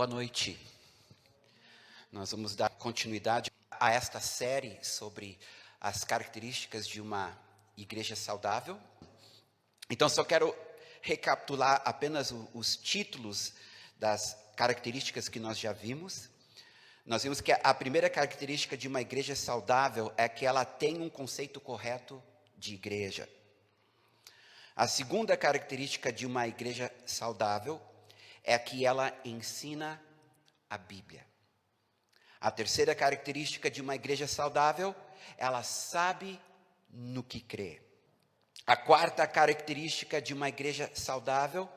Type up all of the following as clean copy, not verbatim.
Boa noite. Nós vamos dar continuidade a esta série sobre as características de uma igreja saudável. Então, só quero recapitular apenas os títulos das características que nós já vimos. Nós vimos que a primeira característica de uma igreja saudável é que ela tem um conceito correto de igreja. A segunda característica de uma igreja saudável é que ela ensina a Bíblia. A terceira característica de uma igreja saudável, ela sabe no que crê. A quarta característica de uma igreja saudável,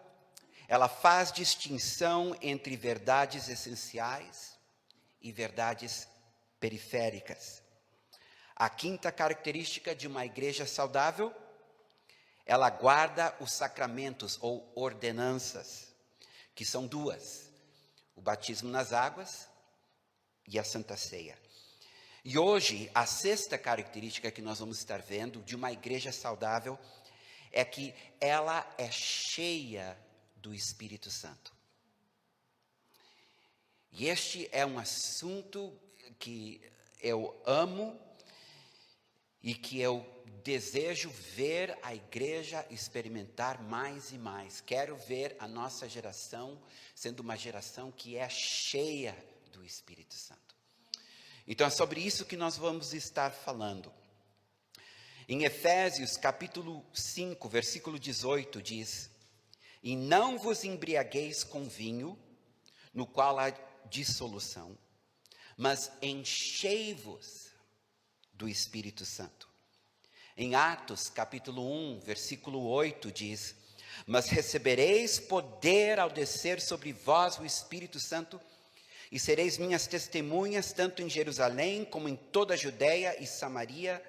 ela faz distinção entre verdades essenciais e verdades periféricas. A quinta característica de uma igreja saudável, ela guarda os sacramentos ou ordenanças, que são duas: o batismo nas águas e a Santa Ceia. E hoje, a sexta característica que nós vamos estar vendo de uma igreja saudável é que ela é cheia do Espírito Santo. E este é um assunto que eu amo e que eu desejo ver a igreja experimentar mais e mais. Quero ver a nossa geração sendo uma geração que é cheia do Espírito Santo. Então é sobre isso que nós vamos estar falando. Em Efésios capítulo 5, versículo 18 diz: "E não vos embriagueis com vinho, no qual há dissolução, mas enchei-vos do Espírito Santo." Em Atos, capítulo 1, versículo 8, diz: "Mas recebereis poder ao descer sobre vós o Espírito Santo, e sereis minhas testemunhas, tanto em Jerusalém, como em toda a Judeia e Samaria,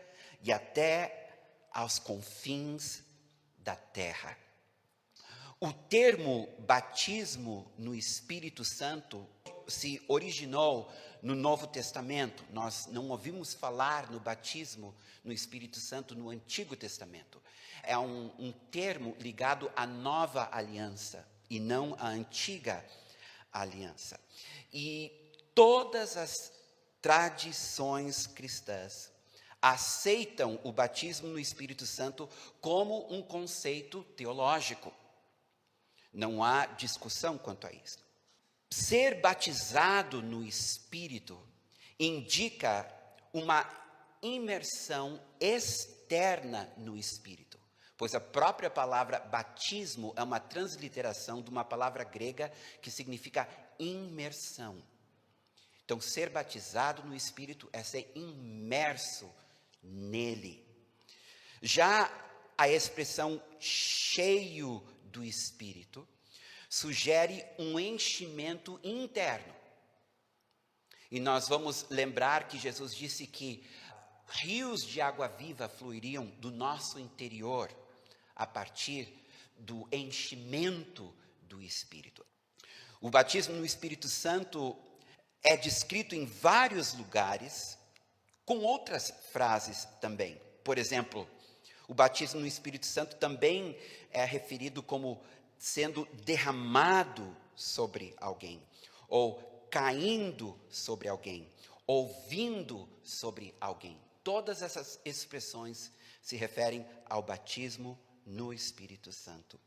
e até aos confins da terra." O termo batismo no Espírito Santo se originou no Novo Testamento. Nós não ouvimos falar no batismo no Espírito Santo no Antigo Testamento. É um termo ligado à nova aliança e não à antiga aliança. E todas as tradições cristãs aceitam o batismo no Espírito Santo como um conceito teológico. Não há discussão quanto a isso. Ser batizado no Espírito indica uma imersão externa no Espírito, pois a própria palavra batismo é uma transliteração de uma palavra grega que significa imersão. Então, ser batizado no Espírito é ser imerso nele. Já a expressão cheio do Espírito sugere um enchimento interno. E nós vamos lembrar que Jesus disse que rios de água viva fluiriam do nosso interior a partir do enchimento do Espírito. O batismo no Espírito Santo é descrito em vários lugares, com outras frases também. Por exemplo, o batismo no Espírito Santo também é referido como sendo derramado sobre alguém, ou caindo sobre alguém, ou vindo sobre alguém. Todas essas expressões se referem ao batismo no Espírito Santo.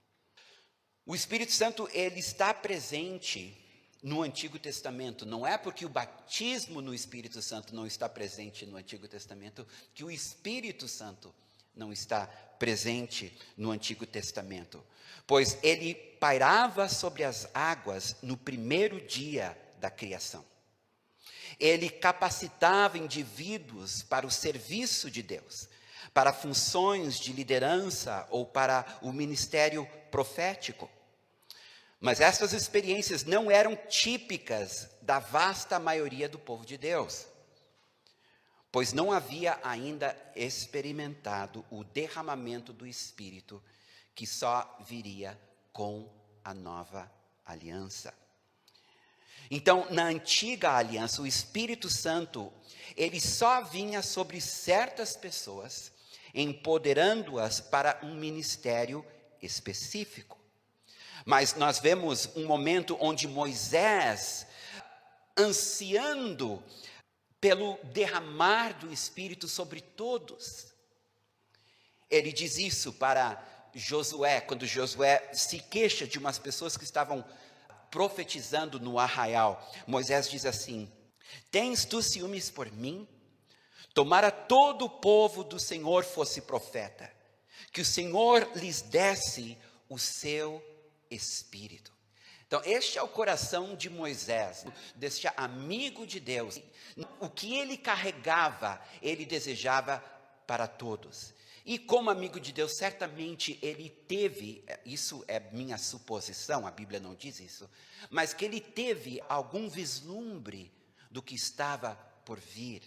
O Espírito Santo, ele está presente no Antigo Testamento. Não é porque o batismo no Espírito Santo não está presente no Antigo Testamento que o Espírito Santo não está presente no Antigo Testamento, pois ele pairava sobre as águas no primeiro dia da criação. Ele capacitava indivíduos para o serviço de Deus, para funções de liderança ou para o ministério profético. Mas essas experiências não eram típicas da vasta maioria do povo de Deus, pois não havia ainda experimentado o derramamento do Espírito, que só viria com a nova aliança. Então, na antiga aliança, o Espírito Santo, ele só vinha sobre certas pessoas, empoderando-as para um ministério específico. Mas nós vemos um momento onde Moisés, ansiando pelo derramar do Espírito sobre todos, ele diz isso para Josué, quando Josué se queixa de umas pessoas que estavam profetizando no arraial. Moisés diz assim: tens tu ciúmes por mim? Tomara todo o povo do Senhor fosse profeta, que o Senhor lhes desse o seu Espírito. Então, este é o coração de Moisés, deste amigo de Deus. O que ele carregava, ele desejava para todos. E como amigo de Deus, certamente ele teve, isso é minha suposição, a Bíblia não diz isso, mas que ele teve algum vislumbre do que estava por vir.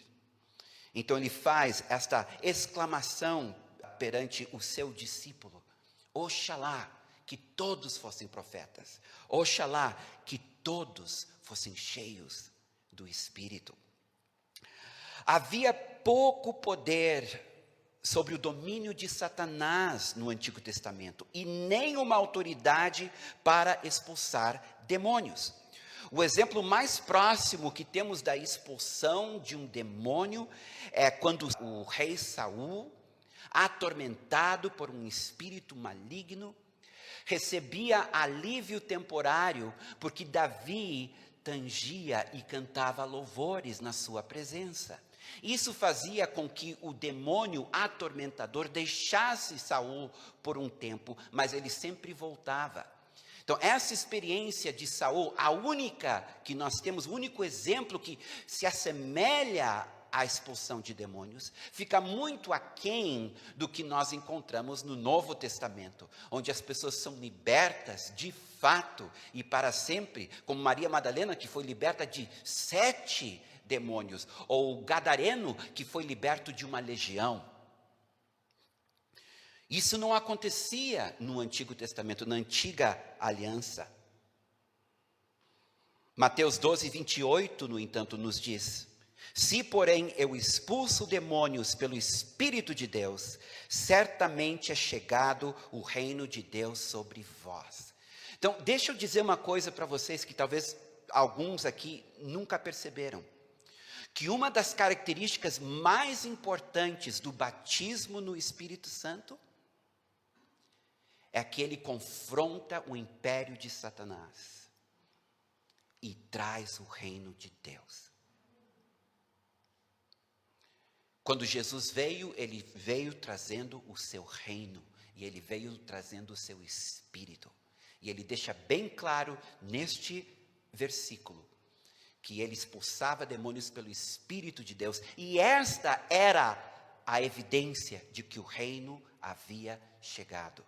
Então ele faz esta exclamação perante o seu discípulo: oxalá que todos fossem profetas, oxalá que todos fossem cheios do Espírito. Havia pouco poder sobre o domínio de Satanás no Antigo Testamento, e nenhuma autoridade para expulsar demônios. O exemplo mais próximo que temos da expulsão de um demônio é quando o rei Saul, atormentado por um espírito maligno, recebia alívio temporário porque Davi tangia e cantava louvores na sua presença. Isso fazia com que o demônio atormentador deixasse Saul por um tempo, mas ele sempre voltava. Então, essa experiência de Saul, a única que nós temos, o único exemplo que se assemelha à expulsão de demônios, fica muito aquém do que nós encontramos no Novo Testamento, onde as pessoas são libertas de fato e para sempre, como Maria Madalena, que foi liberta de 7 demônios, ou o gadareno, que foi liberto de uma legião. Isso não acontecia no Antigo Testamento, na Antiga Aliança. Mateus 12, 28, no entanto, nos diz: se, porém, eu expulso demônios pelo Espírito de Deus, certamente é chegado o reino de Deus sobre vós. Então, deixa eu dizer uma coisa para vocês que talvez alguns aqui nunca perceberam. Que uma das características mais importantes do batismo no Espírito Santo é que ele confronta o império de Satanás e traz o reino de Deus. Quando Jesus veio, ele veio trazendo o seu reino, e ele veio trazendo o seu Espírito. E ele deixa bem claro neste versículo que ele expulsava demônios pelo Espírito de Deus, e esta era a evidência de que o reino havia chegado.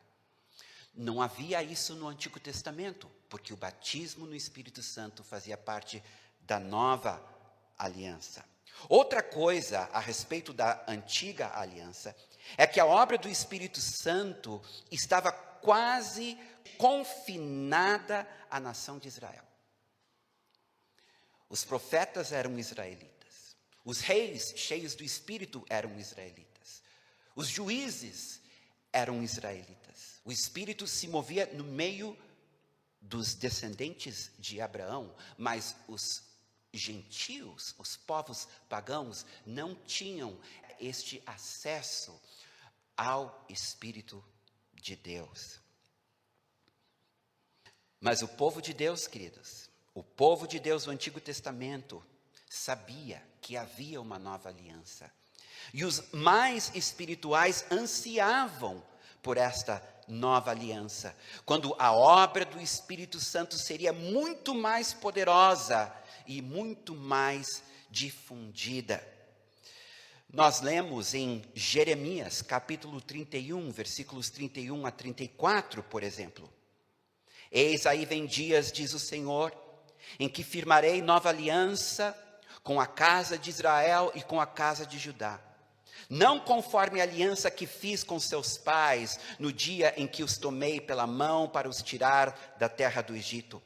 Não havia isso no Antigo Testamento, porque o batismo no Espírito Santo fazia parte da nova aliança. Outra coisa a respeito da antiga aliança é que a obra do Espírito Santo estava quase confinada à nação de Israel. Os profetas eram israelitas. Os reis cheios do Espírito eram israelitas. Os juízes eram israelitas. O Espírito se movia no meio dos descendentes de Abraão, mas os gentios, os povos pagãos, não tinham este acesso ao Espírito de Deus. Mas o povo de Deus, queridos, o povo de Deus do Antigo Testamento sabia que havia uma nova aliança. E os mais espirituais ansiavam por esta nova aliança, quando a obra do Espírito Santo seria muito mais poderosa e muito mais difundida. Nós lemos em Jeremias, capítulo 31, versículos 31 a 34, por exemplo. Eis aí vem dias, diz o Senhor, em que firmarei nova aliança com a casa de Israel e com a casa de Judá. Não conforme a aliança que fiz com seus pais no dia em que os tomei pela mão para os tirar da terra do Egito.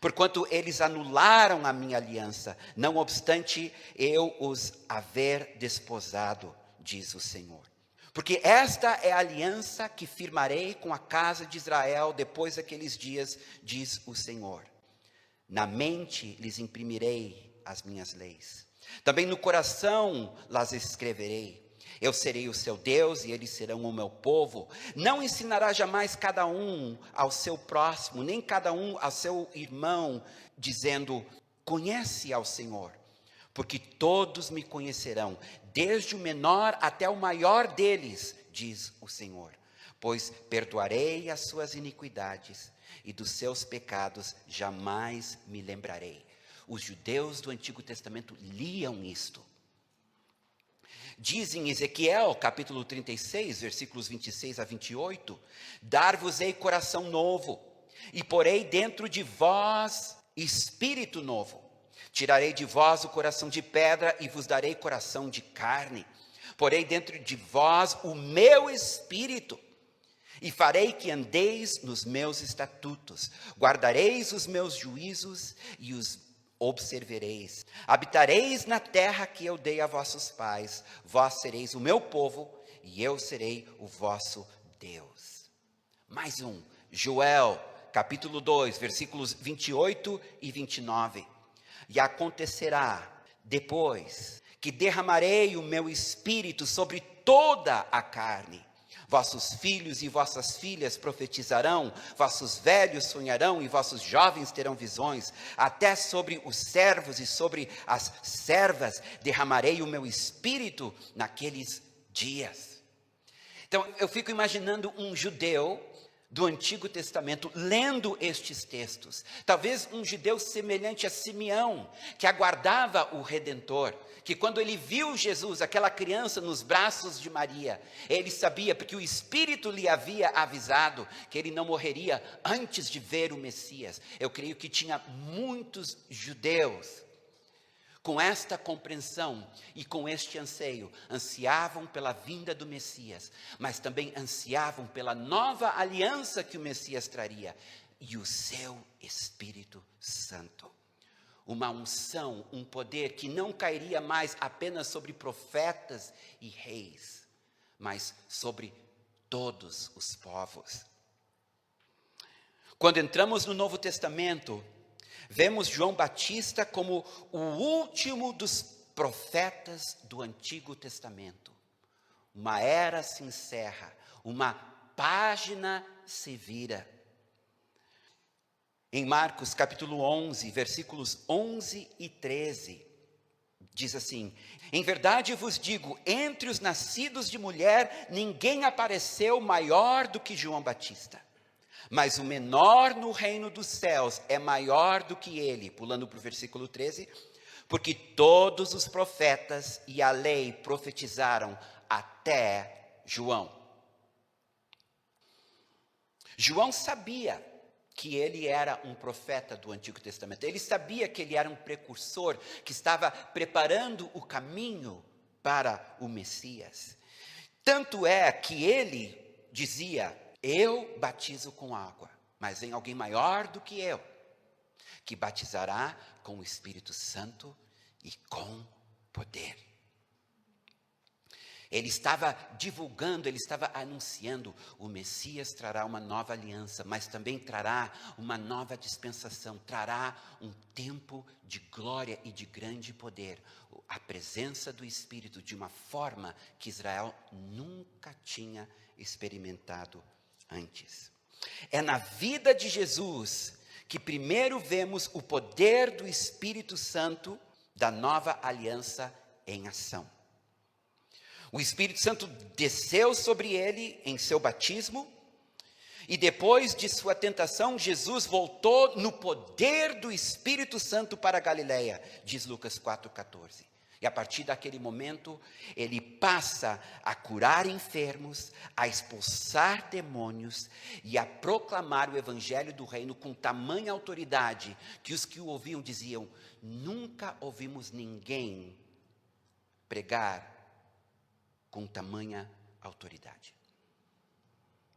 Porquanto eles anularam a minha aliança, não obstante eu os haver desposado, diz o Senhor. Porque esta é a aliança que firmarei com a casa de Israel depois daqueles dias, diz o Senhor. Na mente lhes imprimirei as minhas leis. Também no coração las escreverei. Eu serei o seu Deus e eles serão o meu povo. Não ensinará jamais cada um ao seu próximo, nem cada um ao seu irmão, dizendo: conhece ao Senhor. Porque todos me conhecerão, desde o menor até o maior deles, diz o Senhor. Pois perdoarei as suas iniquidades e dos seus pecados jamais me lembrarei. Os judeus do Antigo Testamento liam isto. Diz em Ezequiel, capítulo 36, versículos 26 a 28, dar-vos-ei coração novo, e porei dentro de vós espírito novo. Tirarei de vós o coração de pedra e vos darei coração de carne. Porei dentro de vós o meu espírito, e farei que andeis nos meus estatutos. Guardareis os meus juízos e os observereis. Habitareis na terra que eu dei a vossos pais. Vós sereis o meu povo e eu serei o vosso Deus. Mais um, Joel, capítulo 2, versículos 28 e 29. E acontecerá depois que derramarei o meu espírito sobre toda a carne. Vossos filhos e vossas filhas profetizarão, vossos velhos sonharão e vossos jovens terão visões. Até sobre os servos e sobre as servas derramarei o meu espírito naqueles dias. Então eu fico imaginando um judeu do Antigo Testamento lendo estes textos. Talvez um judeu semelhante a Simeão, que aguardava o Redentor, que quando ele viu Jesus, aquela criança nos braços de Maria, ele sabia, porque o Espírito lhe havia avisado, que ele não morreria antes de ver o Messias. Eu creio que tinha muitos judeus com esta compreensão e com este anseio, ansiavam pela vinda do Messias, mas também ansiavam pela nova aliança que o Messias traria, e o seu Espírito Santo. Uma unção, um poder que não cairia mais apenas sobre profetas e reis, mas sobre todos os povos. Quando entramos no Novo Testamento, vemos João Batista como o último dos profetas do Antigo Testamento. Uma era se encerra, uma página se vira. Em Marcos capítulo 11, versículos 11 e 13, diz assim: em verdade vos digo, entre os nascidos de mulher, ninguém apareceu maior do que João Batista. Mas o menor no reino dos céus é maior do que ele. Pulando para o versículo 13. Porque todos os profetas e a lei profetizaram até João. João sabia que ele era um profeta do Antigo Testamento. Ele sabia que ele era um precursor, que estava preparando o caminho para o Messias. Tanto é que ele dizia: eu batizo com água, mas vem alguém maior do que eu, que batizará com o Espírito Santo e com poder. Ele estava divulgando, ele estava anunciando: o Messias trará uma nova aliança, mas também trará uma nova dispensação, trará um tempo de glória e de grande poder, a presença do Espírito de uma forma que Israel nunca tinha experimentado antes. É na vida de Jesus que primeiro vemos o poder do Espírito Santo da nova aliança em ação. O Espírito Santo desceu sobre ele em seu batismo, e depois de sua tentação, Jesus voltou no poder do Espírito Santo para a Galileia, diz Lucas 4,14. E a partir daquele momento, ele passa a curar enfermos, a expulsar demônios e a proclamar o evangelho do reino com tamanha autoridade que os que o ouviam diziam: nunca ouvimos ninguém pregar com tamanha autoridade.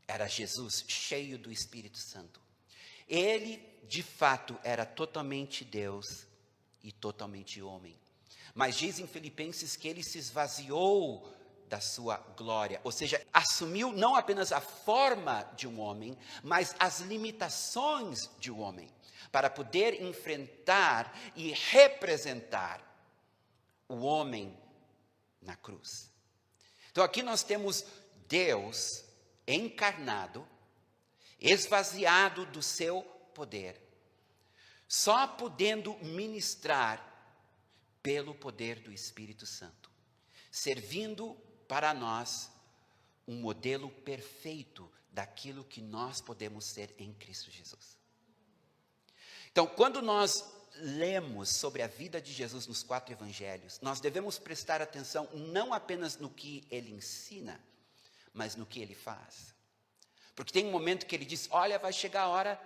Era Jesus cheio do Espírito Santo. Ele, de fato, era totalmente Deus e totalmente homem. Mas diz em Filipenses que ele se esvaziou da sua glória. Ou seja, assumiu não apenas a forma de um homem, mas as limitações de um homem, para poder enfrentar e representar o homem na cruz. Então aqui nós temos Deus encarnado, esvaziado do seu poder, só podendo ministrar pelo poder do Espírito Santo, servindo para nós um modelo perfeito daquilo que nós podemos ser em Cristo Jesus. Então, quando nós lemos sobre a vida de Jesus nos 4 evangelhos, nós devemos prestar atenção não apenas no que ele ensina, mas no que ele faz. Porque tem um momento que ele diz: olha, vai chegar a hora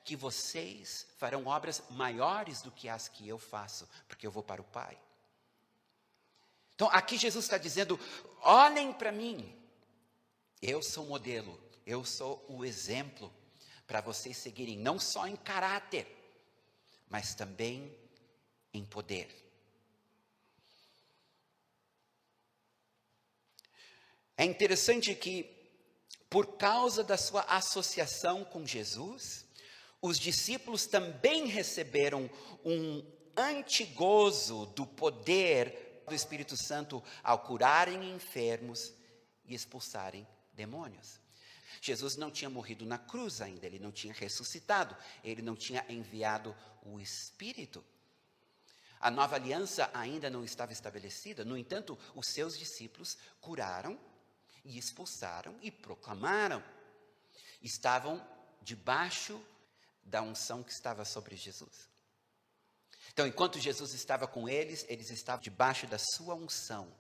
que vocês farão obras maiores do que as que eu faço, porque eu vou para o Pai. Então, aqui Jesus está dizendo: olhem para mim, eu sou o modelo, eu sou o exemplo para vocês seguirem, não só em caráter, mas também em poder. É interessante que, por causa da sua associação com Jesus, os discípulos também receberam um antigozo do poder do Espírito Santo ao curarem enfermos e expulsarem demônios. Jesus não tinha morrido na cruz ainda, ele não tinha ressuscitado, ele não tinha enviado o Espírito. A nova aliança ainda não estava estabelecida, no entanto, os seus discípulos curaram e expulsaram e proclamaram. Estavam debaixo da unção que estava sobre Jesus. Então, enquanto Jesus estava com eles, eles estavam debaixo da sua unção.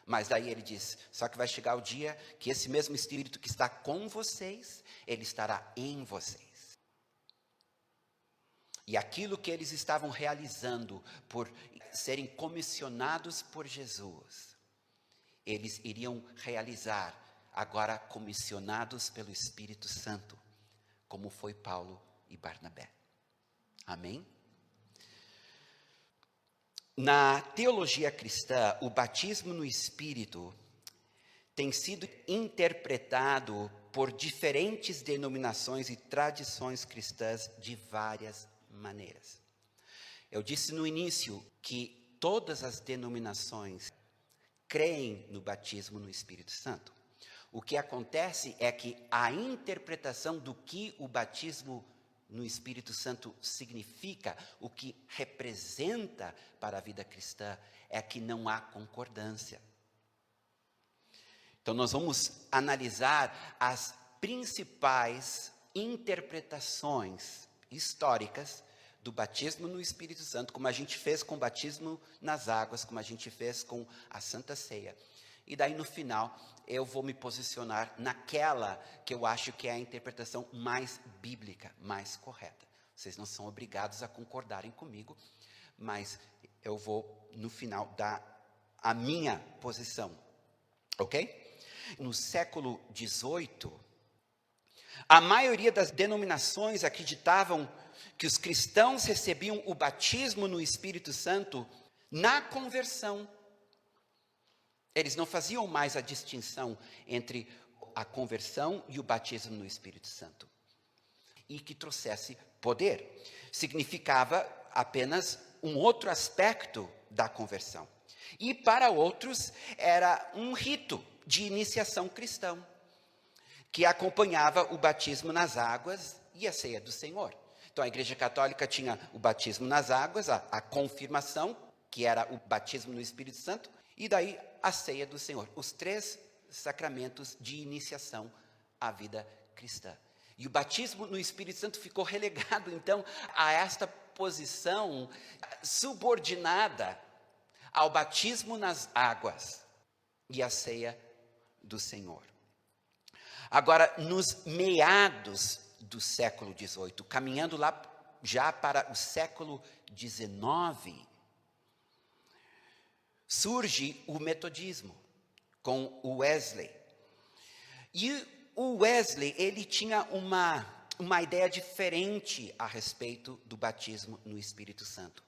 Mas daí ele diz: só que vai chegar o dia que esse mesmo Espírito que está com vocês, ele estará em vocês. E aquilo que eles estavam realizando por serem comissionados por Jesus, eles iriam realizar agora comissionados pelo Espírito Santo, como foi Paulo e Barnabé. Amém? Na teologia cristã, o batismo no Espírito tem sido interpretado por diferentes denominações e tradições cristãs de várias maneiras. Eu disse no início que todas as denominações creem no batismo no Espírito Santo. O que acontece é que a interpretação do que o batismo no Espírito Santo significa, o que representa para a vida cristã, é que não há concordância. Então nós vamos analisar as principais interpretações históricas do batismo no Espírito Santo, como a gente fez com o batismo nas águas, como a gente fez com a Santa Ceia. E daí no final eu vou me posicionar naquela que eu acho que é a interpretação mais bíblica, mais correta. Vocês não são obrigados a concordarem comigo, mas eu vou no final dar a minha posição, ok? No século XVIII, a maioria das denominações acreditavam que os cristãos recebiam o batismo no Espírito Santo na conversão. Eles não faziam mais a distinção entre a conversão e o batismo no Espírito Santo. E que trouxesse poder. Significava apenas um outro aspecto da conversão. E para outros era um rito de iniciação cristão, que acompanhava o batismo nas águas e a ceia do Senhor. Então a Igreja Católica tinha o batismo nas águas, a confirmação, que era o batismo no Espírito Santo, e daí a ceia do Senhor. Os 3 sacramentos de iniciação à vida cristã. E o batismo no Espírito Santo ficou relegado, então, a esta posição subordinada ao batismo nas águas e à ceia do Senhor. Agora, nos meados do século XVIII, caminhando lá já para o século XIX, surge o metodismo com o Wesley. E o Wesley, ele tinha uma ideia diferente a respeito do batismo no Espírito Santo.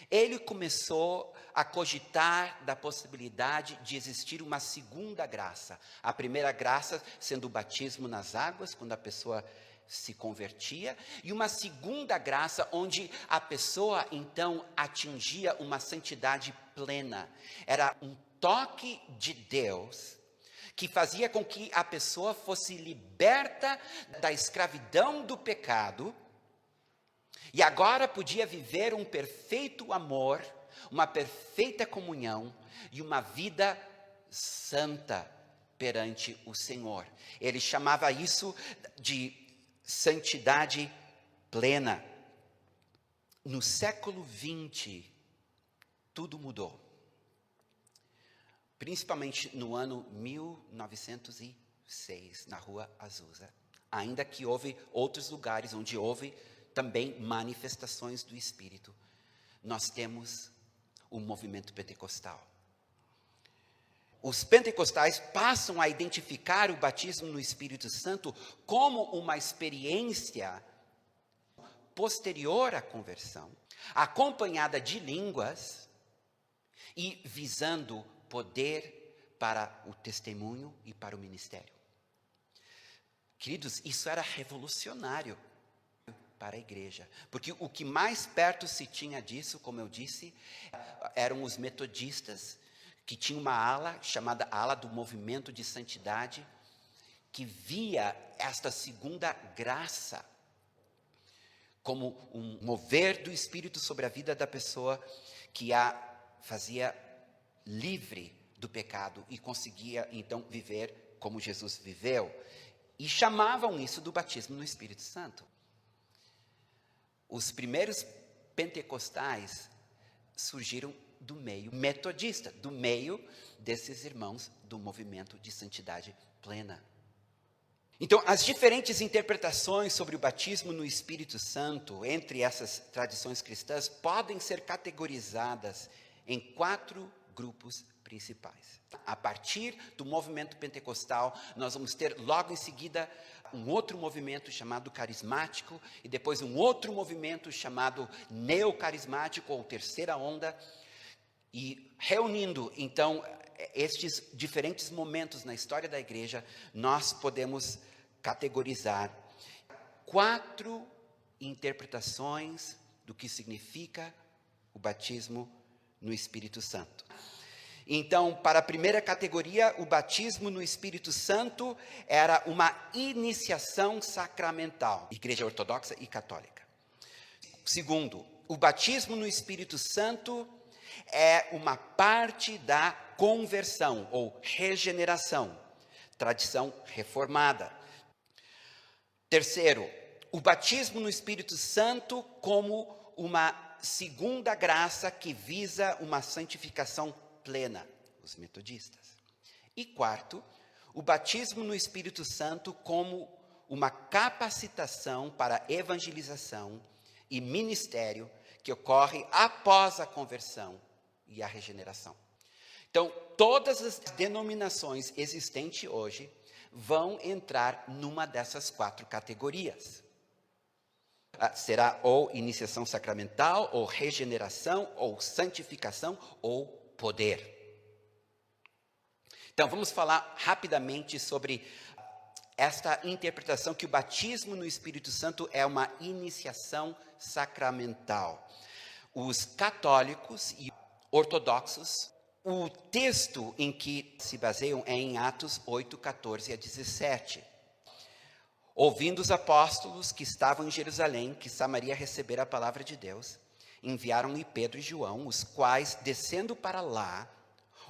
ele começou a cogitar da possibilidade de existir uma segunda graça. A primeira graça sendo o batismo nas águas, quando a pessoa se convertia, e uma segunda graça onde a pessoa então atingia uma santidade plena. Era um toque de Deus que fazia com que a pessoa fosse liberta da escravidão do pecado e agora podia viver um perfeito amor, uma perfeita comunhão e uma vida santa perante o Senhor. Ele chamava isso de santidade plena. No século XX, tudo mudou. Principalmente no ano 1906, na Rua Azusa. Ainda que houve outros lugares onde houve também manifestações do Espírito. Nós temos o movimento pentecostal. Os pentecostais passam a identificar o batismo no Espírito Santo como uma experiência posterior à conversão, acompanhada de línguas e visando poder para o testemunho e para o ministério. Queridos, isso era revolucionário para a igreja, porque o que mais perto se tinha disso, como eu disse, eram os metodistas, que tinha uma ala chamada ala do movimento de santidade, que via esta segunda graça como um mover do Espírito sobre a vida da pessoa, que a fazia livre do pecado e conseguia então viver como Jesus viveu. E chamavam isso do batismo no Espírito Santo. Os primeiros pentecostais surgiram do meio metodista, do meio desses irmãos do movimento de santidade plena. Então, as diferentes interpretações sobre o batismo no Espírito Santo, entre essas tradições cristãs, podem ser categorizadas em 4 grupos principais. A partir do movimento pentecostal, nós vamos ter logo em seguida um outro movimento chamado carismático, e depois um outro movimento chamado neocarismático, ou terceira onda. E reunindo, então, estes diferentes momentos na história da igreja, nós podemos categorizar 4 interpretações do que significa o batismo no Espírito Santo. Então, para a primeira categoria, o batismo no Espírito Santo era uma iniciação sacramental, igreja ortodoxa e católica. Segundo, o batismo no Espírito Santo é uma parte da conversão ou regeneração, tradição reformada. Terceiro, o batismo no Espírito Santo como uma segunda graça que visa uma santificação plena, os metodistas. E quarto, o batismo no Espírito Santo como uma capacitação para evangelização e ministério que ocorre após a conversão e a regeneração. Então, todas as denominações existentes hoje vão entrar numa dessas 4 categorias. Será ou iniciação sacramental, ou regeneração, ou santificação, ou poder. Então, vamos falar rapidamente sobre esta interpretação que o batismo no Espírito Santo é uma iniciação sacramental. Os católicos e ortodoxos, o texto em que se baseiam é em Atos 8, 14 a 17. Ouvindo os apóstolos que estavam em Jerusalém, que Samaria recebera a palavra de Deus, enviaram-lhe Pedro e João, os quais, descendo para lá,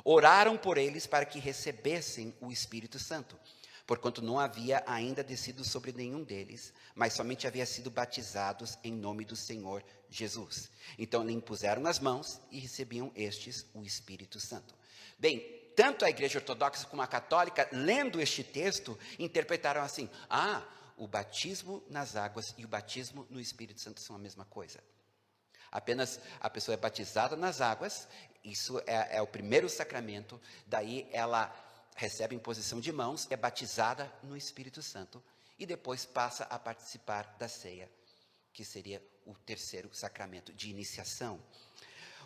oraram por eles para que recebessem o Espírito Santo, porquanto não havia ainda descido sobre nenhum deles, mas somente havia sido batizados em nome do Senhor Jesus. Então lhe impuseram as mãos e recebiam estes o Espírito Santo. Bem, tanto a igreja ortodoxa como a católica, lendo este texto, interpretaram assim: o batismo nas águas e o batismo no Espírito Santo são a mesma coisa. Apenas a pessoa é batizada nas águas, isso é o primeiro sacramento, daí ela recebe imposição de mãos, é batizada no Espírito Santo e depois passa a participar da ceia, que seria o terceiro sacramento de iniciação.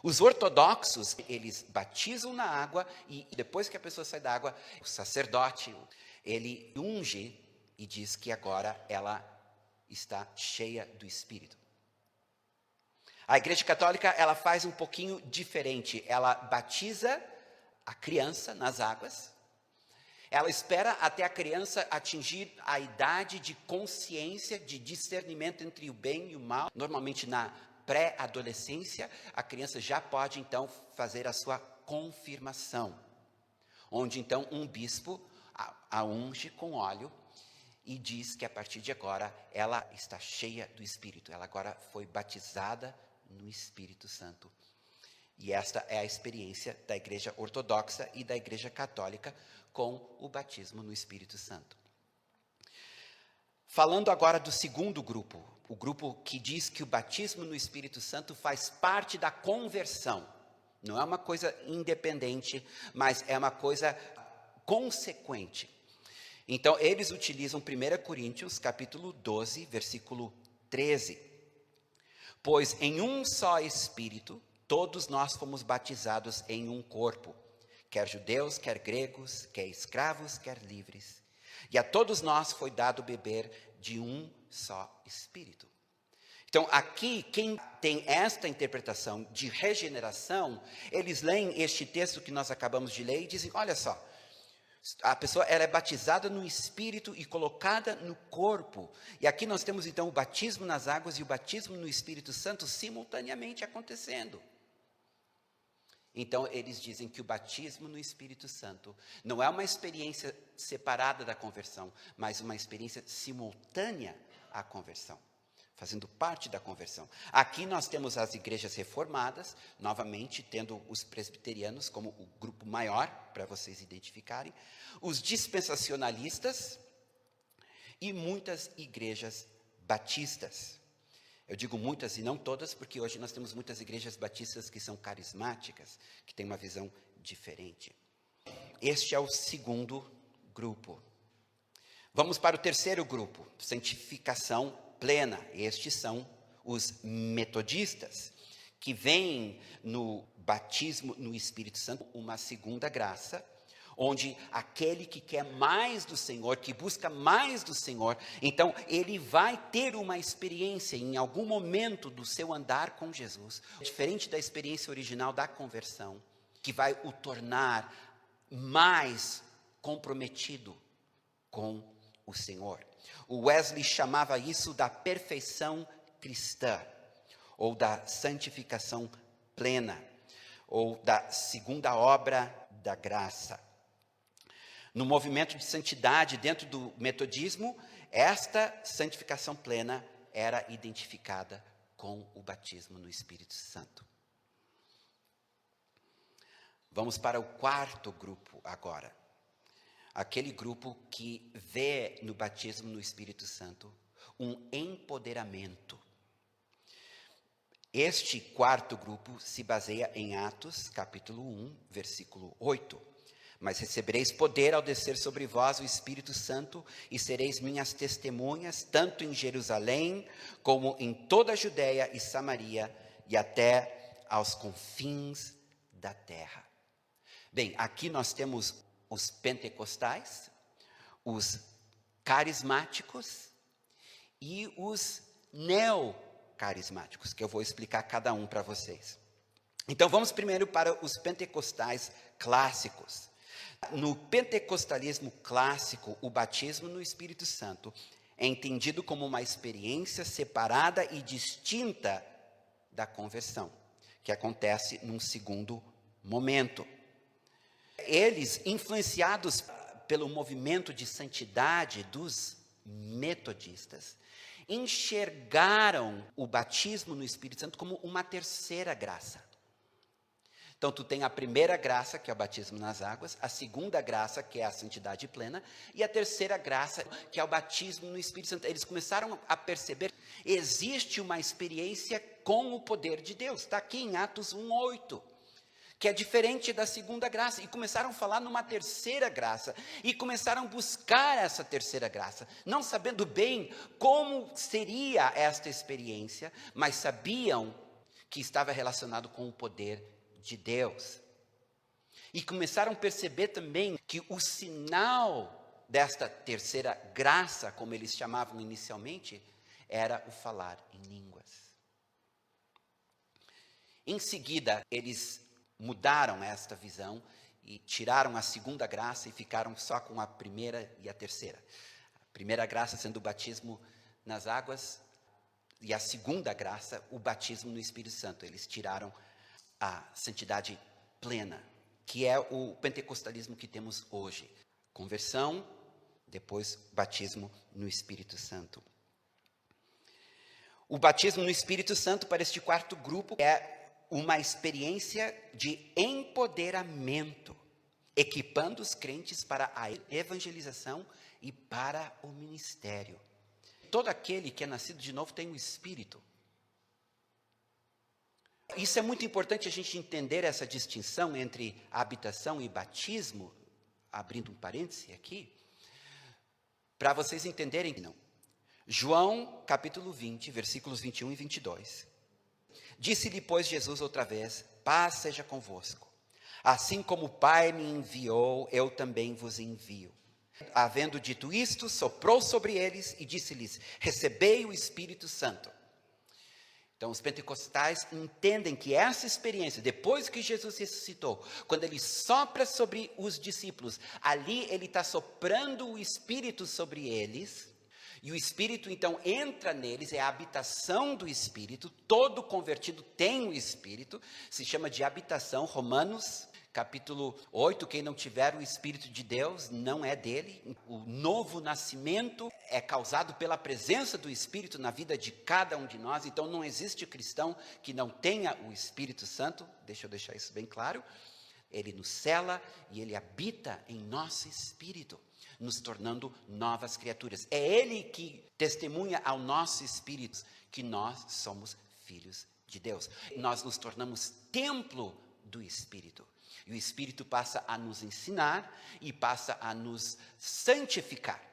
Os ortodoxos, eles batizam na água e depois que a pessoa sai da água, o sacerdote, ele unge e diz que agora ela está cheia do Espírito. A Igreja Católica, ela faz um pouquinho diferente. Ela batiza a criança nas águas. Ela espera até a criança atingir a idade de consciência, de discernimento entre o bem e o mal. Normalmente na pré-adolescência, a criança já pode então fazer a sua confirmação, onde então um bispo a unge com óleo e diz que a partir de agora ela está cheia do Espírito. Ela agora foi batizada no Espírito Santo. E esta é a experiência da Igreja Ortodoxa e da Igreja Católica com o batismo no Espírito Santo. Falando agora do segundo grupo, o grupo que diz que o batismo no Espírito Santo faz parte da conversão. Não é uma coisa independente, mas é uma coisa consequente. Então, eles utilizam 1 Coríntios, capítulo 12, versículo 13. Pois em um só Espírito, todos nós fomos batizados em um corpo, quer judeus, quer gregos, quer escravos, quer livres. E a todos nós foi dado beber de um só Espírito. Então, aqui, quem tem esta interpretação de regeneração, eles leem este texto que nós acabamos de ler e dizem, olha só, a pessoa ela é batizada no Espírito e colocada no corpo. E aqui nós temos então o batismo nas águas e o batismo no Espírito Santo simultaneamente acontecendo. Então, eles dizem que o batismo no Espírito Santo não é uma experiência separada da conversão, mas uma experiência simultânea à conversão, fazendo parte da conversão. Aqui nós temos as igrejas reformadas, novamente tendo os presbiterianos como o grupo maior, para vocês identificarem, os dispensacionalistas e muitas igrejas batistas. Eu digo muitas e não todas, porque hoje nós temos muitas igrejas batistas que são carismáticas, que têm uma visão diferente. Este é o segundo grupo. Vamos para o terceiro grupo, santificação plena. Estes são os metodistas, que veem no batismo no Espírito Santo uma segunda graça, onde aquele que quer mais do Senhor, que busca mais do Senhor, então ele vai ter uma experiência em algum momento do seu andar com Jesus, diferente da experiência original da conversão, que vai o tornar mais comprometido com o Senhor. O Wesley chamava isso da perfeição cristã, ou da santificação plena, ou da segunda obra da graça. No movimento de santidade dentro do metodismo, esta santificação plena era identificada com o batismo no Espírito Santo. Vamos para o quarto grupo agora. Aquele grupo que vê no batismo no Espírito Santo um empoderamento. Este quarto grupo se baseia em Atos, capítulo 1, versículo 8. Mas recebereis poder ao descer sobre vós o Espírito Santo, e sereis minhas testemunhas, tanto em Jerusalém, como em toda a Judeia e Samaria, e até aos confins da terra. Bem, aqui nós temos os pentecostais, os carismáticos e os neocarismáticos, que eu vou explicar cada um para vocês. Então vamos primeiro para os pentecostais clássicos. No pentecostalismo clássico, o batismo no Espírito Santo é entendido como uma experiência separada e distinta da conversão, que acontece num segundo momento. Eles, influenciados pelo movimento de santidade dos metodistas, enxergaram o batismo no Espírito Santo como uma terceira graça. Então, tu tem a primeira graça, que é o batismo nas águas, a segunda graça, que é a santidade plena, e a terceira graça, que é o batismo no Espírito Santo. Eles começaram a perceber que existe uma experiência com o poder de Deus. Está aqui em Atos 1:8, que é diferente da segunda graça. E começaram a falar numa terceira graça, e começaram a buscar essa terceira graça, não sabendo bem como seria esta experiência, mas sabiam que estava relacionado com o poder de Deus. E começaram a perceber também que o sinal desta terceira graça, como eles chamavam inicialmente, era o falar em línguas. Em seguida, eles mudaram esta visão e tiraram a segunda graça e ficaram só com a primeira e a terceira. A primeira graça sendo o batismo nas águas e a segunda graça, o batismo no Espírito Santo. Eles tiraram a santidade plena, que é o pentecostalismo que temos hoje. Conversão, depois batismo no Espírito Santo. O batismo no Espírito Santo para este quarto grupo é uma experiência de empoderamento, equipando os crentes para a evangelização e para o ministério. Todo aquele que é nascido de novo tem o Espírito. Isso é muito importante a gente entender essa distinção entre habitação e batismo, abrindo um parêntese aqui, para vocês entenderem. Não. João, capítulo 20, versículos 21 e 22. Disse-lhe, pois, Jesus outra vez, paz seja convosco. Assim como o Pai me enviou, eu também vos envio. Havendo dito isto, soprou sobre eles e disse-lhes, recebei o Espírito Santo. Então, os pentecostais entendem que essa experiência, depois que Jesus ressuscitou, quando ele sopra sobre os discípulos, ali ele está soprando o Espírito sobre eles, e o Espírito, então, entra neles, é a habitação do Espírito. Todo convertido tem o Espírito, se chama de habitação. Romanos, capítulo 8, quem não tiver o Espírito de Deus, não é dele. O novo nascimento é causado pela presença do Espírito na vida de cada um de nós. Então, não existe cristão que não tenha o Espírito Santo. Deixa eu deixar isso bem claro. Ele nos cela e ele habita em nosso espírito, nos tornando novas criaturas. É Ele que testemunha ao nosso espírito que nós somos filhos de Deus. Nós nos tornamos templo do Espírito. E o Espírito passa a nos ensinar e passa a nos santificar.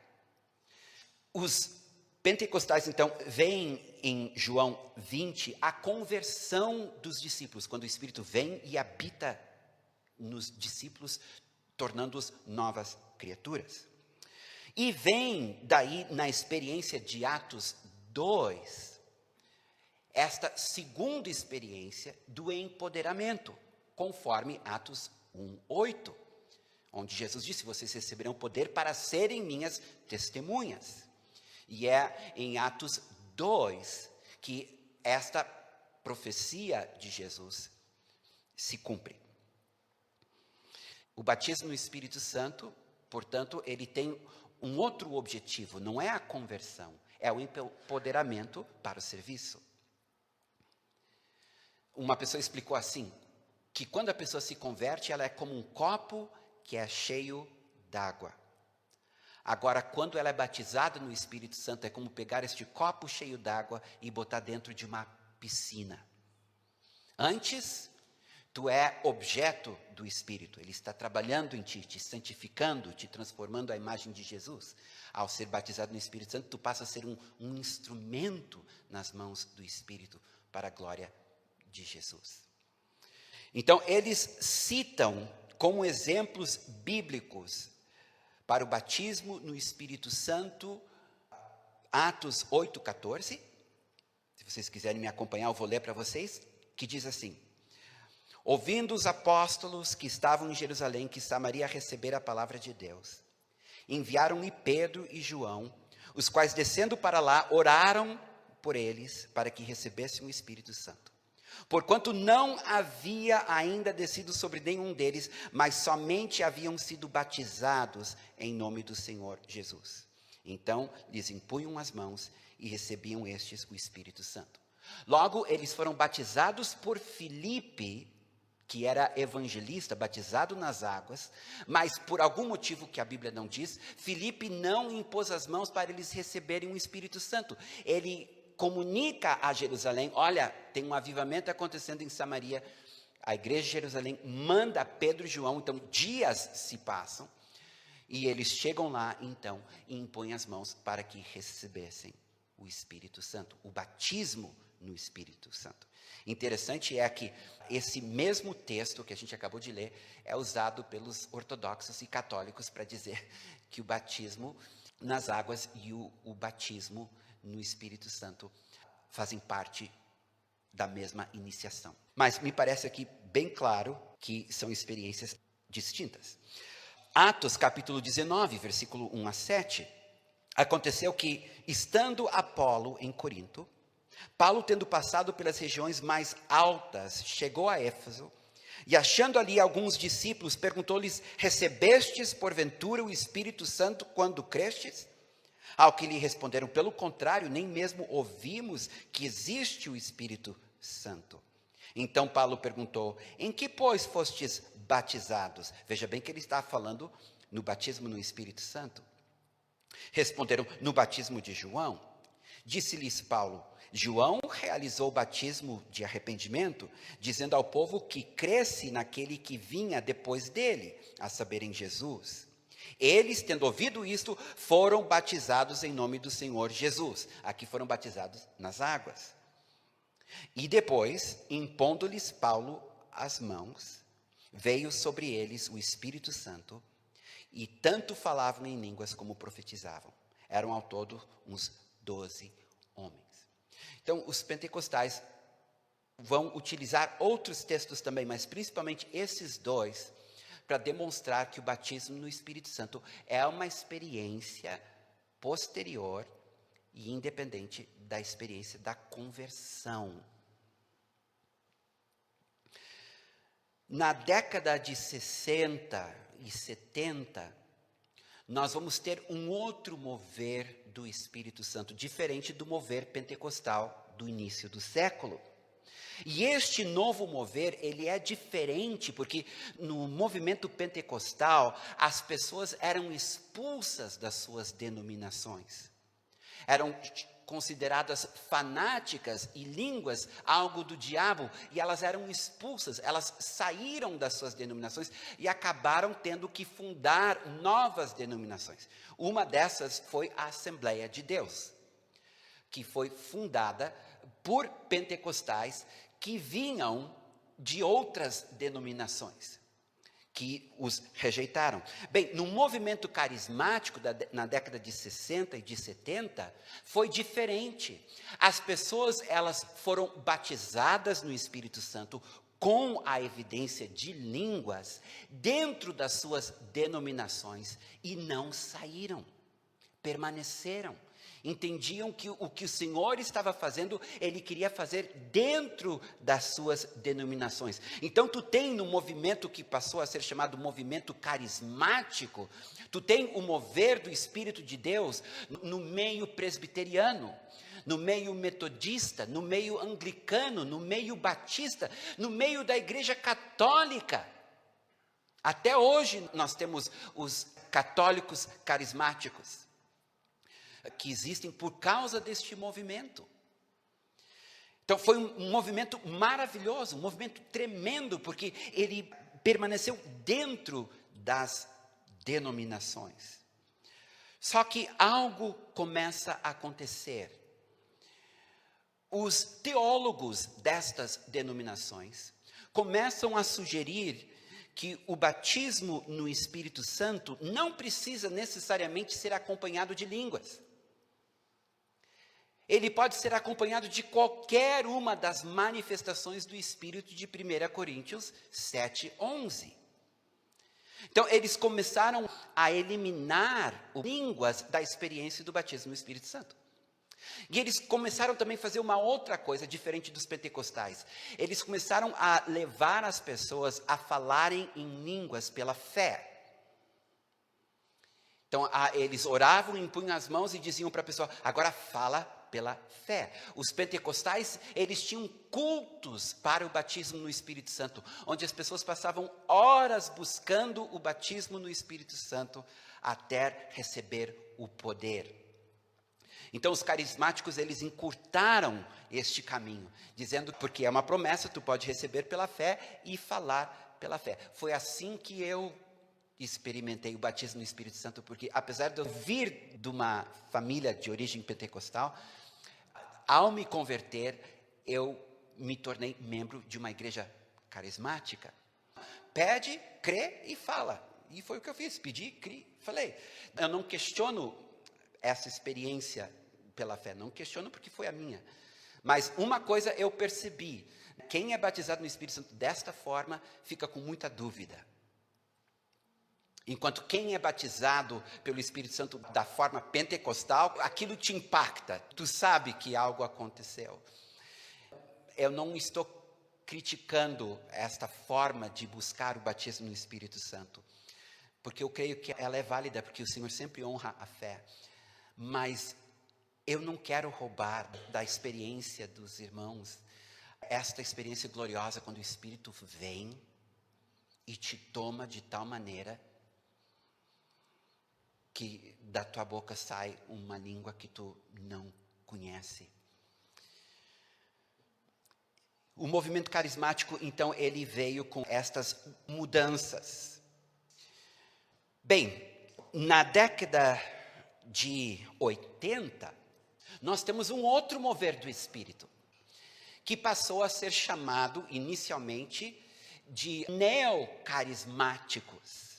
Os pentecostais, então, veem em João 20 a conversão dos discípulos, quando o Espírito vem e habita nos discípulos, tornando-os novas criaturas. E vem daí, na experiência de Atos 2, esta segunda experiência do empoderamento, conforme Atos 1:8, onde Jesus disse, vocês receberão poder para serem minhas testemunhas. E é em Atos 2 que esta profecia de Jesus se cumpre. O batismo no Espírito Santo, portanto, ele tem um outro objetivo, não é a conversão, é o empoderamento para o serviço. Uma pessoa explicou assim, que quando a pessoa se converte, ela é como um copo que é cheio d'água. Agora, quando ela é batizada no Espírito Santo, é como pegar este copo cheio d'água e botar dentro de uma piscina. Antes, tu é objeto do Espírito, ele está trabalhando em ti, te santificando, te transformando à imagem de Jesus. Ao ser batizado no Espírito Santo, tu passa a ser um instrumento nas mãos do Espírito para a glória de Jesus. Então, eles citam como exemplos bíblicos para o batismo no Espírito Santo, Atos 8:14. Se vocês quiserem me acompanhar, eu vou ler para vocês, que diz assim: ouvindo os apóstolos que estavam em Jerusalém, que Samaria recebera a palavra de Deus, enviaram-lhe Pedro e João, os quais descendo para lá, oraram por eles, para que recebessem o Espírito Santo. Porquanto não havia ainda descido sobre nenhum deles, mas somente haviam sido batizados em nome do Senhor Jesus. Então lhes impunham as mãos e recebiam estes o Espírito Santo. Logo, eles foram batizados por Filipe, que era evangelista, batizado nas águas, mas por algum motivo que a Bíblia não diz, Filipe não impôs as mãos para eles receberem o Espírito Santo. Ele comunica a Jerusalém, olha, tem um avivamento acontecendo em Samaria, a igreja de Jerusalém manda Pedro e João, então dias se passam, e eles chegam lá, então, e impõem as mãos para que recebessem o Espírito Santo, o batismo no Espírito Santo. Interessante é que esse mesmo texto que a gente acabou de ler é usado pelos ortodoxos e católicos para dizer que o batismo nas águas e o batismo no Espírito Santo fazem parte da mesma iniciação. Mas me parece aqui bem claro que são experiências distintas. Atos capítulo 19, versículo 1 a 7, aconteceu que, estando Apolo em Corinto, Paulo, tendo passado pelas regiões mais altas, chegou a Éfeso, e achando ali alguns discípulos, perguntou-lhes: recebestes porventura o Espírito Santo quando crestes? Ao que lhe responderam: pelo contrário, nem mesmo ouvimos que existe o Espírito Santo. Então Paulo perguntou: em que, pois, fostes batizados? Veja bem que ele está falando no batismo no Espírito Santo. Responderam: no batismo de João. Disse-lhes Paulo: João realizou o batismo de arrependimento, dizendo ao povo que cresce naquele que vinha depois dele, a saber, em Jesus. Eles, tendo ouvido isto, foram batizados em nome do Senhor Jesus. Aqui foram batizados nas águas. E depois, impondo-lhes Paulo as mãos, veio sobre eles o Espírito Santo, e tanto falavam em línguas como profetizavam. Eram ao todo uns 12 homens. Então, os pentecostais vão utilizar outros textos também, mas principalmente esses dois, para demonstrar que o batismo no Espírito Santo é uma experiência posterior e independente da experiência da conversão. Na década de 60 e 70, nós vamos ter um outro mover do Espírito Santo, diferente do mover pentecostal do início do século. E este novo mover, ele é diferente, porque no movimento pentecostal, as pessoas eram expulsas das suas denominações. Eram consideradas fanáticas e línguas algo do diabo, e elas eram expulsas, elas saíram das suas denominações e acabaram tendo que fundar novas denominações. Uma dessas foi a Assembleia de Deus, que foi fundada por pentecostais que vinham de outras denominações, que os rejeitaram. Bem, no movimento carismático na década de 60 e de 70, foi diferente. As pessoas, elas foram batizadas no Espírito Santo com a evidência de línguas dentro das suas denominações e não saíram, permaneceram. Entendiam que o que o Senhor estava fazendo, Ele queria fazer dentro das suas denominações. Então, tu tem no movimento que passou a ser chamado movimento carismático, tu tem o mover do Espírito de Deus no meio presbiteriano, no meio metodista, no meio anglicano, no meio batista, no meio da igreja católica. Até hoje nós temos os católicos carismáticos, que existem por causa deste movimento. Então foi um movimento maravilhoso, um movimento tremendo, porque ele permaneceu dentro das denominações. Só que algo começa a acontecer. Os teólogos destas denominações começam a sugerir que o batismo no Espírito Santo não precisa necessariamente ser acompanhado de línguas. Ele pode ser acompanhado de qualquer uma das manifestações do Espírito de 1 Coríntios 7:11. Então, eles começaram a eliminar línguas da experiência do batismo no Espírito Santo. E eles começaram também a fazer uma outra coisa, diferente dos pentecostais. Eles começaram a levar as pessoas a falarem em línguas pela fé. Então, eles oravam, impunham as mãos e diziam para a pessoa: agora fala pela fé. Os pentecostais, eles tinham cultos para o batismo no Espírito Santo, onde as pessoas passavam horas buscando o batismo no Espírito Santo até receber o poder. Então, os carismáticos, eles encurtaram este caminho, dizendo, porque é uma promessa, tu pode receber pela fé e falar pela fé. Foi assim que eu experimentei o batismo no Espírito Santo, porque apesar de eu vir de uma família de origem pentecostal, ao me converter, eu me tornei membro de uma igreja carismática. Pede, crê e fala. E foi o que eu fiz, pedi, criei, falei. Eu não questiono essa experiência pela fé, não questiono porque foi a minha. Mas uma coisa eu percebi, quem é batizado no Espírito Santo desta forma, fica com muita dúvida. Enquanto quem é batizado pelo Espírito Santo da forma pentecostal, aquilo te impacta, tu sabe que algo aconteceu. Eu não estou criticando esta forma de buscar o batismo no Espírito Santo, porque eu creio que ela é válida, porque o Senhor sempre honra a fé. Mas eu não quero roubar da experiência dos irmãos esta experiência gloriosa quando o Espírito vem e te toma de tal maneira que da tua boca sai uma língua que tu não conhece. O movimento carismático, então, ele veio com estas mudanças. Bem, na década de 80, nós temos um outro mover do Espírito, que passou a ser chamado, inicialmente, de neocarismáticos.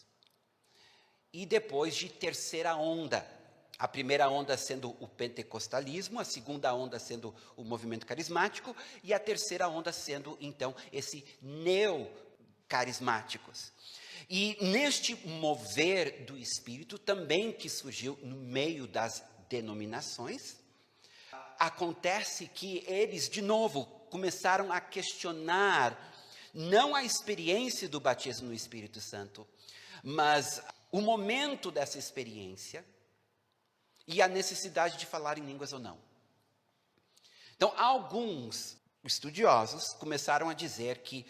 E depois de terceira onda. A primeira onda sendo o pentecostalismo, a segunda onda sendo o movimento carismático, e a terceira onda sendo, então, esse neocarismáticos. E neste mover do Espírito, também que surgiu no meio das denominações, acontece que eles, de novo, começaram a questionar não a experiência do batismo no Espírito Santo, mas o momento dessa experiência e a necessidade de falar em línguas ou não. Então, alguns estudiosos começaram a dizer que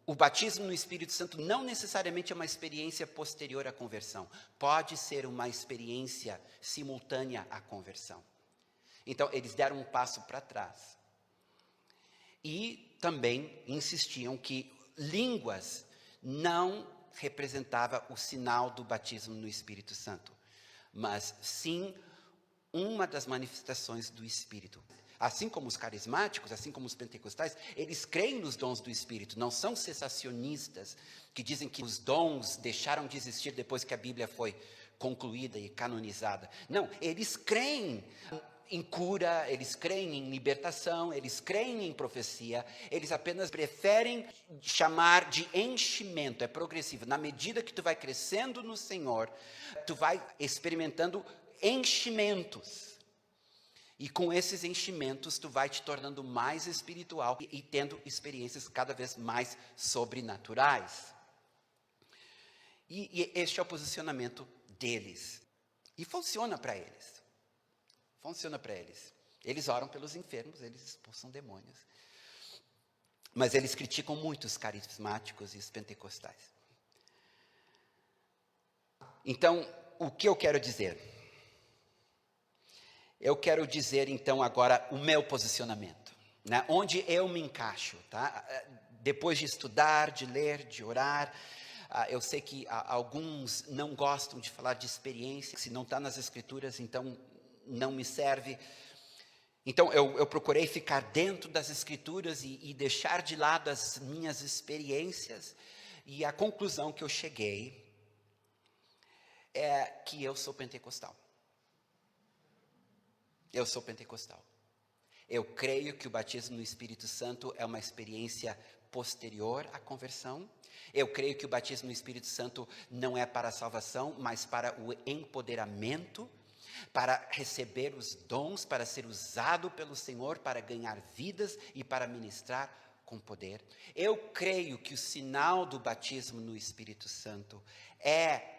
o batismo no Espírito Santo não necessariamente é uma experiência posterior à conversão. Pode ser uma experiência simultânea à conversão. Então, eles deram um passo para trás. E também insistiam que línguas não representava o sinal do batismo no Espírito Santo, mas sim uma das manifestações do Espírito. Assim como os carismáticos, assim como os pentecostais, eles creem nos dons do Espírito, não são cessacionistas, que dizem que os dons deixaram de existir depois que a Bíblia foi concluída e canonizada. Não, eles creem em cura, eles creem em libertação, eles creem em profecia, eles apenas preferem chamar de enchimento, é progressivo. Na medida que tu vai crescendo no Senhor, tu vai experimentando enchimentos. E com esses enchimentos, tu vai te tornando mais espiritual e tendo experiências cada vez mais sobrenaturais. E este é o posicionamento deles. E funciona para eles. Funciona para eles. Eles oram pelos enfermos, eles expulsam demônios. Mas eles criticam muito os carismáticos e os pentecostais. Então, o que eu quero dizer? Eu quero dizer, então, agora o meu posicionamento. Né? Onde eu me encaixo. Tá? Depois de estudar, de ler, de orar, eu sei que alguns não gostam de falar de experiência. Se não está nas Escrituras, então não me serve. Então, eu procurei ficar dentro das Escrituras e deixar de lado as minhas experiências. E a conclusão que eu cheguei é que eu sou pentecostal. Eu sou pentecostal. Eu creio que o batismo no Espírito Santo é uma experiência posterior à conversão. Eu creio que o batismo no Espírito Santo não é para a salvação, mas para o empoderamento, para receber os dons, para ser usado pelo Senhor, para ganhar vidas e para ministrar com poder. Eu creio que o sinal do batismo no Espírito Santo é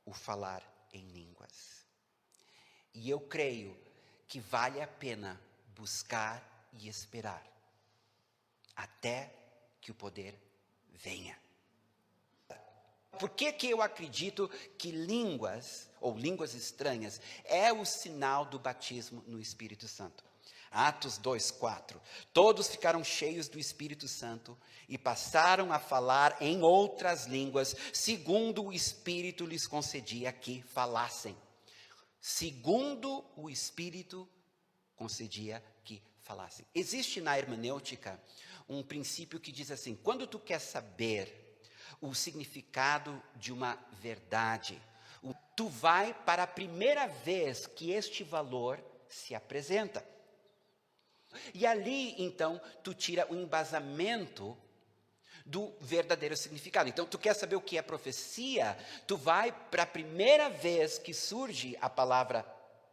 o falar em línguas. E eu creio que vale a pena buscar e esperar até que o poder venha. Por que eu acredito que línguas, ou línguas estranhas, é o sinal do batismo no Espírito Santo? Atos 2:4. Todos ficaram cheios do Espírito Santo e passaram a falar em outras línguas, segundo o Espírito lhes concedia que falassem. Segundo o Espírito concedia que falassem. Existe na hermenêutica um princípio que diz assim: quando tu quer saber o significado de uma verdade, tu vai para a primeira vez que este valor se apresenta. E ali, então, tu tira o embasamento do verdadeiro significado. Então, tu quer saber o que é profecia, tu vai para a primeira vez que surge a palavra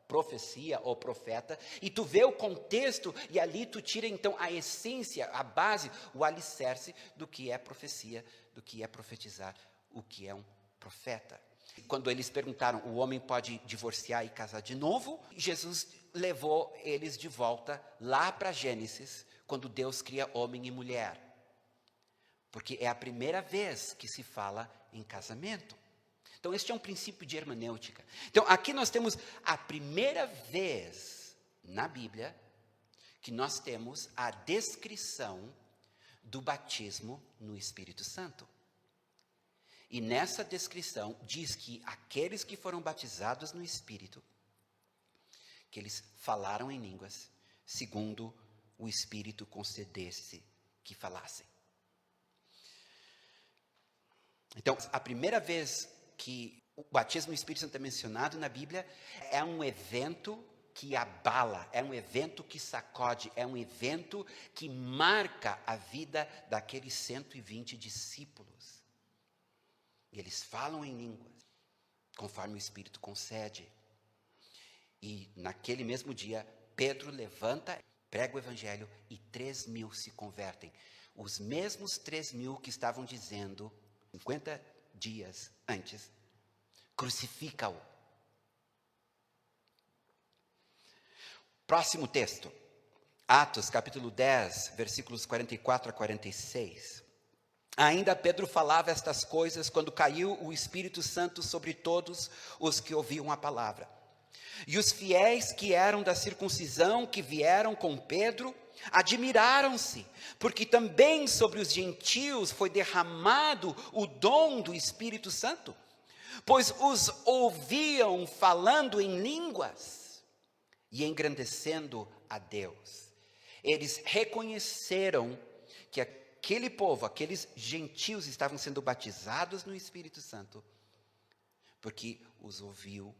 profecia ou profeta, e tu vê o contexto, e ali tu tira, então, a essência, a base, o alicerce do que é profecia, do que é profetizar, o que é um profeta. Quando eles perguntaram, o homem pode divorciar e casar de novo? Jesus levou eles de volta lá para Gênesis, quando Deus cria homem e mulher. Porque é a primeira vez que se fala em casamento. Então, este é um princípio de hermenêutica. Então, aqui nós temos a primeira vez na Bíblia que nós temos a descrição do batismo no Espírito Santo. E nessa descrição diz que aqueles que foram batizados no Espírito, que eles falaram em línguas, segundo o Espírito concedesse que falassem. Então, a primeira vez que o batismo no Espírito Santo é mencionado na Bíblia, é um evento que abala, é um evento que sacode, é um evento que marca a vida daqueles 120 discípulos. E eles falam em línguas, conforme o Espírito concede. E naquele mesmo dia, Pedro levanta, prega o Evangelho e 3.000 se convertem. Os mesmos 3.000 que estavam dizendo 50 dias antes, crucifica-o. Próximo texto, Atos capítulo 10, versículos 44 a 46. Ainda Pedro falava estas coisas quando caiu o Espírito Santo sobre todos os que ouviam a palavra. E os fiéis que eram da circuncisão, que vieram com Pedro, admiraram-se, porque também sobre os gentios foi derramado o dom do Espírito Santo, pois os ouviam falando em línguas e engrandecendo a Deus. Eles reconheceram que aquele povo, aqueles gentios estavam sendo batizados no Espírito Santo, porque os ouviu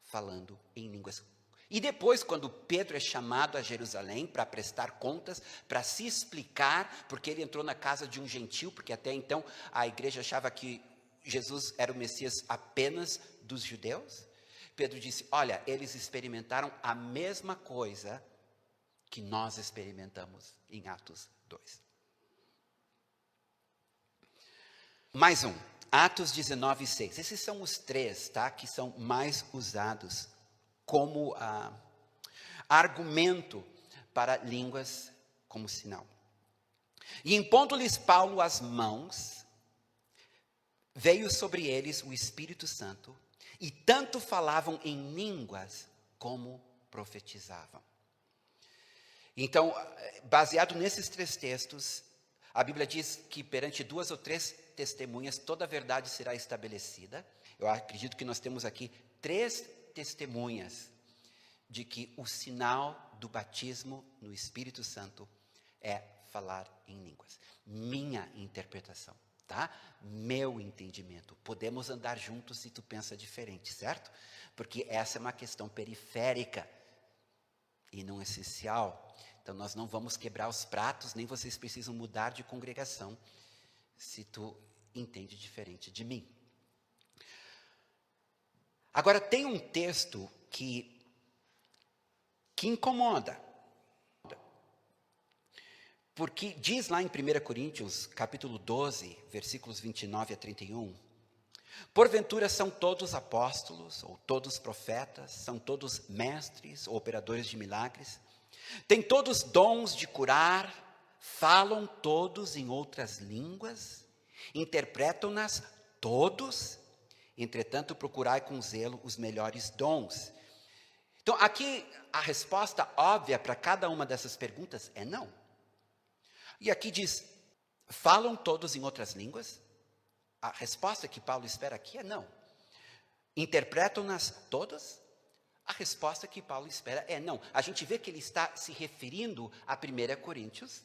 falando em línguas. E depois, quando Pedro é chamado a Jerusalém para prestar contas, para se explicar, porque ele entrou na casa de um gentil, porque até então a igreja achava que Jesus era o Messias apenas dos judeus. Pedro disse, olha, eles experimentaram a mesma coisa que nós experimentamos em Atos 2. Mais um, Atos 19, 6. Esses são os três, tá, que são mais usados como argumento para línguas como sinal. E impondo-lhes Paulo as mãos, veio sobre eles o Espírito Santo, e tanto falavam em línguas como profetizavam. Então, baseado nesses três textos, a Bíblia diz que perante 2 ou 3 testemunhas toda a verdade será estabelecida. Eu acredito que nós temos aqui 3 testemunhas de que o sinal do batismo no Espírito Santo é falar em línguas. Minha interpretação, tá? Meu entendimento. Podemos andar juntos se tu pensa diferente, certo? Porque essa é uma questão periférica e não essencial. Então nós não vamos quebrar os pratos, nem vocês precisam mudar de congregação se tu entende diferente de mim. Agora, tem um texto que incomoda. Porque diz lá em 1 Coríntios, capítulo 12, versículos 29 a 31, porventura são todos apóstolos, ou todos profetas, são todos mestres, ou operadores de milagres, têm todos dons de curar, falam todos em outras línguas, interpretam-nas todos. Entretanto, procurai com zelo os melhores dons. Então, aqui a resposta óbvia para cada uma dessas perguntas é não. E aqui diz, falam todos em outras línguas? A resposta que Paulo espera aqui é não. Interpretam-nas todas? A resposta que Paulo espera é não. A gente vê que ele está se referindo a 1 Coríntios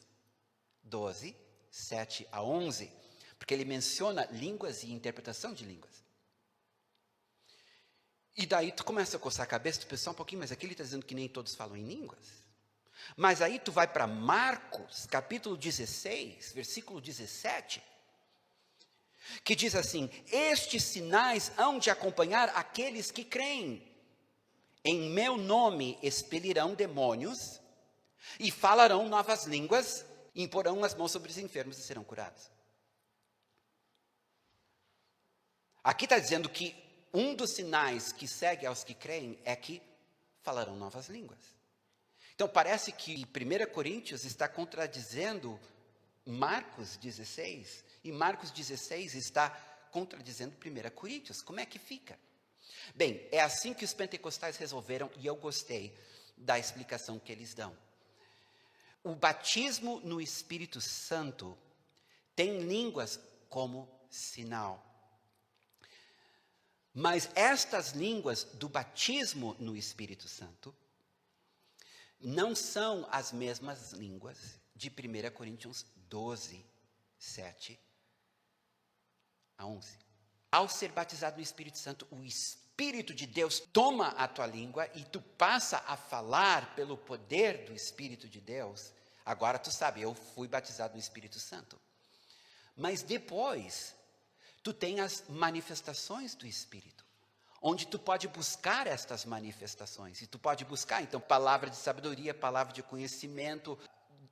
12, 7 a 11, porque ele menciona línguas e interpretação de línguas. E daí tu começa a coçar a cabeça, tu pensa um pouquinho, mas aqui ele está dizendo que nem todos falam em línguas. Mas aí tu vai para Marcos, capítulo 16, versículo 17, que diz assim: estes sinais hão de acompanhar aqueles que creem. Em meu nome expelirão demônios, e falarão novas línguas, e imporão as mãos sobre os enfermos e serão curados. Aqui está dizendo que um dos sinais que segue aos que creem é que falarão novas línguas. Então parece que 1 Coríntios está contradizendo Marcos 16, e Marcos 16 está contradizendo 1 Coríntios. Como é que fica? Bem, é assim que os pentecostais resolveram, e eu gostei da explicação que eles dão. O batismo no Espírito Santo tem línguas como sinal. Mas estas línguas do batismo no Espírito Santo não são as mesmas línguas de 1 Coríntios 12, 7 a 11. Ao ser batizado no Espírito Santo, o Espírito de Deus toma a tua língua e tu passa a falar pelo poder do Espírito de Deus. Agora tu sabe, eu fui batizado no Espírito Santo. Mas depois, tu tem as manifestações do Espírito, onde tu pode buscar estas manifestações. E tu pode buscar, então, palavra de sabedoria, palavra de conhecimento,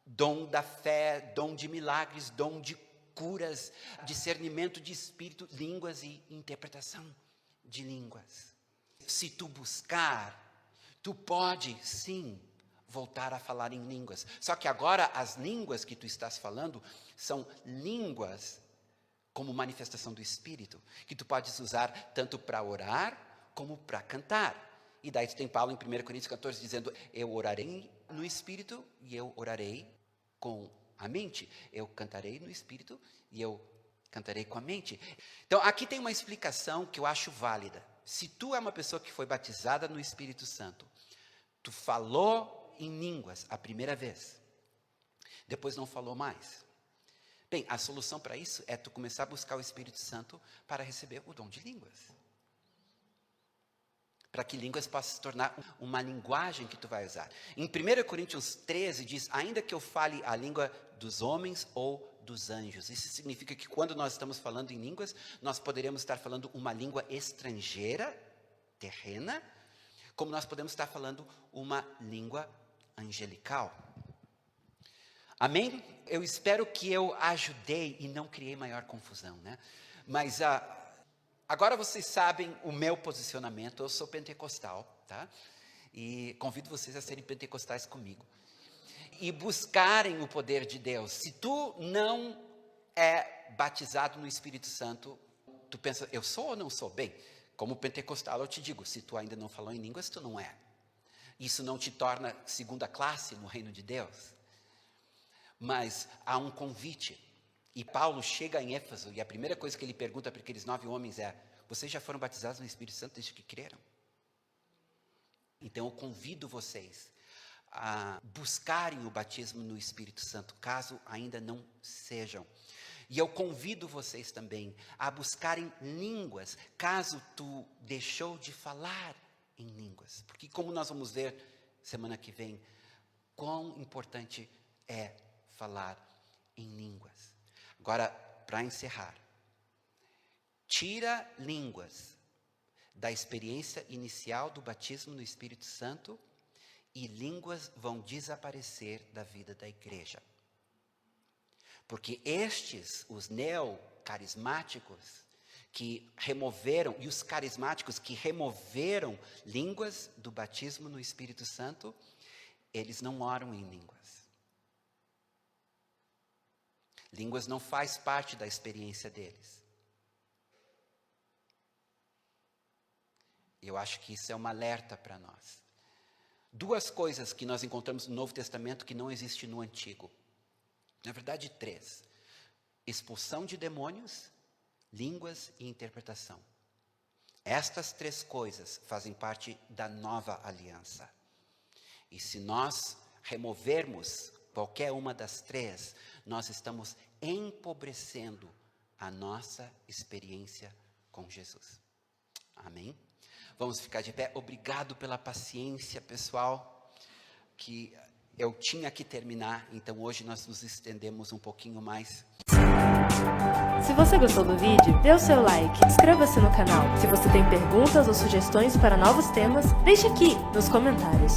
dom da fé, dom de milagres, dom de curas, discernimento de espírito, línguas e interpretação de línguas. Se tu buscar, tu pode, sim, voltar a falar em línguas. Só que agora as línguas que tu estás falando são línguas como manifestação do Espírito, que tu podes usar tanto para orar como para cantar. E daí tu tem Paulo em 1 Coríntios 14 dizendo: eu orarei no Espírito e eu orarei com a mente. Eu cantarei no Espírito e eu cantarei com a mente. Então aqui tem uma explicação que eu acho válida. Se tu é uma pessoa que foi batizada no Espírito Santo, tu falou em línguas a primeira vez, depois não falou mais. Bem, a solução para isso é tu começar a buscar o Espírito Santo para receber o dom de línguas. Para que línguas possam se tornar uma linguagem que tu vai usar. Em 1 Coríntios 13 diz: ainda que eu fale a língua dos homens ou dos anjos. Isso significa que quando nós estamos falando em línguas, nós poderíamos estar falando uma língua estrangeira, terrena, como nós podemos estar falando uma língua angelical. Amém? Eu espero que eu ajudei e não criei maior confusão, né? Mas agora vocês sabem o meu posicionamento. Eu sou pentecostal, tá? E convido vocês a serem pentecostais comigo. E buscarem o poder de Deus. Se tu não é batizado no Espírito Santo, tu pensa, eu sou ou não sou? Bem, como pentecostal eu te digo, se tu ainda não falou em línguas, tu não é. Isso não te torna segunda classe no reino de Deus. Mas há um convite. E Paulo chega em Éfeso e a primeira coisa que ele pergunta para aqueles 9 homens é: vocês já foram batizados no Espírito Santo desde que creram? Então eu convido vocês a buscarem o batismo no Espírito Santo, caso ainda não sejam. E eu convido vocês também a buscarem línguas, caso tu deixou de falar em línguas. Porque como nós vamos ver semana que vem, quão importante é falar em línguas. Agora, para encerrar, tira línguas da experiência inicial do batismo no Espírito Santo e línguas vão desaparecer da vida da igreja. Porque estes, os neocarismáticos, que removeram, e os carismáticos que removeram línguas do batismo no Espírito Santo, eles não oram em línguas. Línguas não faz parte da experiência deles. Eu acho que isso é um alerta para nós. 2 coisas que nós encontramos no Novo Testamento que não existe no Antigo. Na verdade, 3. Expulsão de demônios, línguas e interpretação. Estas 3 coisas fazem parte da nova aliança. E se nós removermos qualquer uma das 3, nós estamos empobrecendo a nossa experiência com Jesus. Amém? Vamos ficar de pé. Obrigado pela paciência, pessoal, que eu tinha que terminar, então hoje nós nos estendemos um pouquinho mais. Se você gostou do vídeo, dê o seu like, inscreva-se no canal. Se você tem perguntas ou sugestões para novos temas, deixe aqui nos comentários.